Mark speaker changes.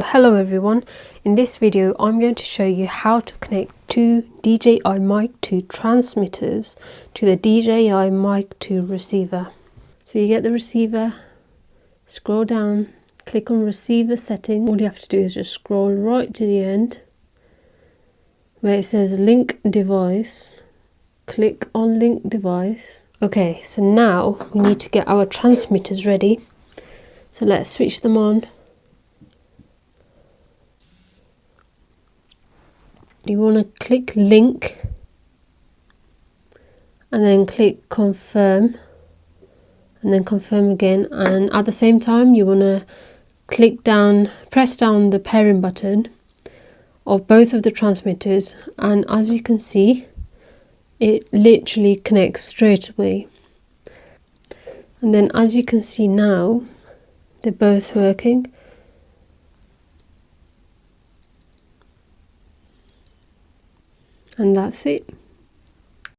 Speaker 1: Hello everyone, in this video I'm going to show you how to connect two DJI Mic 2 transmitters to the DJI Mic 2 receiver. So you get the receiver, scroll down, click on receiver setting. All you have to do is just scroll right to the end where it says link device. Click on link device. Okay, so now we need to get our transmitters ready. So let's switch them on. You want to click link and then click confirm and then confirm again, and at the same time you want to press down the pairing button of both of the transmitters, and as you can see it literally connects straight away. And then as you can see now they're both working. And that's it.